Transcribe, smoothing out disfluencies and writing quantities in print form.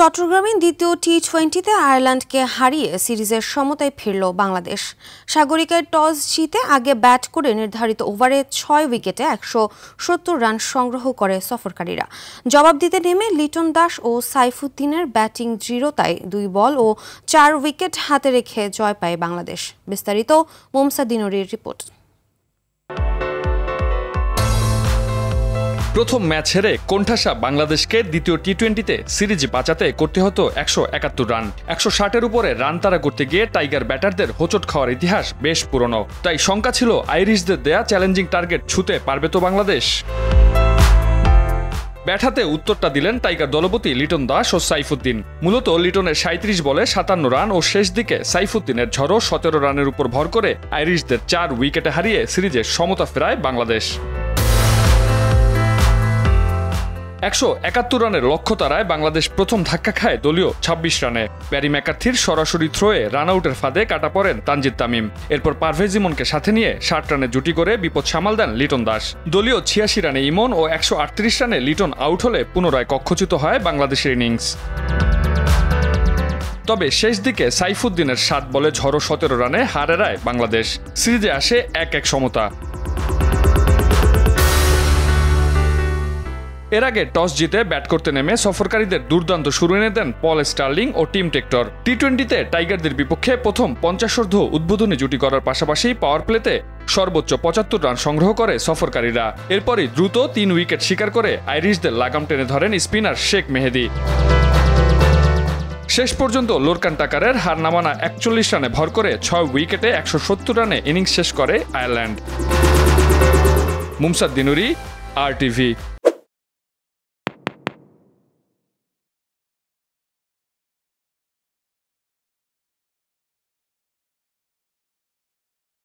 চট্টগ্রামে দ্বিতীয় টি-20তে আয়ারল্যান্ডকে হারিয়ে সিরিজের সমতায় ফিরল বাংলাদেশ। সাগরিকায় টস জিতে আগে ব্যাট করে নির্ধারিত ওভারে ৬ উইকেটে ১৭০ রান সংগ্রহ করে সফরকারীরা। জবাব দিতে নেমে লিটন দাস ও সাইফুদ্দিনের ব্যাটিং দৃঢ়তায় ২ বল ও ৪ উইকেট হাতে রেখে জয় পায় বাংলাদেশ। বিস্তারিত মোমসাদ দিনুরির রিপোর্ট। প্রথম ম্যাচ হেরে কোণঠাসা বাংলাদেশকে দ্বিতীয় টি-20তে সিরিজ বাঁচাতে করতে হতো ১৭১ রান। ১৬০-এর উপরে রান তাড়া করতে গিয়ে টাইগার ব্যাটারদের হোঁচট খাওয়ার ইতিহাস বেশ পুরনো। তাই শঙ্কা ছিল আইরিশদের দেয়া চ্যালেঞ্জিং টার্গেট ছুঁতে পারবে তো বাংলাদেশ। ব্যাট হাতে উত্তরটা দিলেন টাইগার দলপতি লিটন দাস ও সাইফুদ্দিন। মূলত লিটনের ৩৭ বলে ৫৭ রান ও শেষ দিকে সাইফুদ্দিনের ঝড়ো ১৭ রানের উপর ভর করে আইরিশদের ৪ উইকেটে হারিয়ে সিরিজের সমতা ফেরায় বাংলাদেশ। ১৭১ রানের লক্ষ্য তাড়ায় বাংলাদেশ প্রথম ধাক্কা খায় দলীয় ২৬ রানে। ব্যারি ম্যাকার্থির সরাসরি থ্রোয়ে রান আউটের ফাঁদে কাটা পড়েন তানজিদ তামিম। এরপর পারভেজ ইমনকে সাথে নিয়ে ৬০ রানে জুটি করে বিপদ সামাল দেন লিটন দাস। দলীয় ৮৬ রানে ইমন ও ১৩৮ রানে লিটন আউট হলে পুনরায় কক্ষচ্যুত হয় বাংলাদেশের ইনিংস। তবে শেষ দিকে সাইফুদ্দিনের ৭ বলে ঝড়ো ১৭ রানে হার এড়ায় বাংলাদেশ। সিরিজে আসে ১-১ সমতা। এর আগে টস জিতে ব্যাট করতে নেমে সফরকারীদের দুর্দান্ত শুরু এনে দেন পল স্টার্লিং ও টিম টেক্টর। টি-20তে টাইগারদের বিপক্ষে প্রথম ৫০ উদ্বোধনী জুটি করার পাশাপাশি পাওয়ার প্লেতে সর্বোচ্চ ৭৫ রান সংগ্রহ করে সফরকারীরা। এরপরই দ্রুত ৩ উইকেট শিকার করে আইরিশদের লাগাম টেনে ধরেন স্পিনার শেখ মেহেদী। শেষ পর্যন্ত লোরকান টাকারের হার নামানা ৪১ রানে ভর করে ৬ উইকেটে ১৭০ রানে ইনিংস শেষ করে আয়ারল্যান্ড। মোমসাদ দিনুরি, RTV।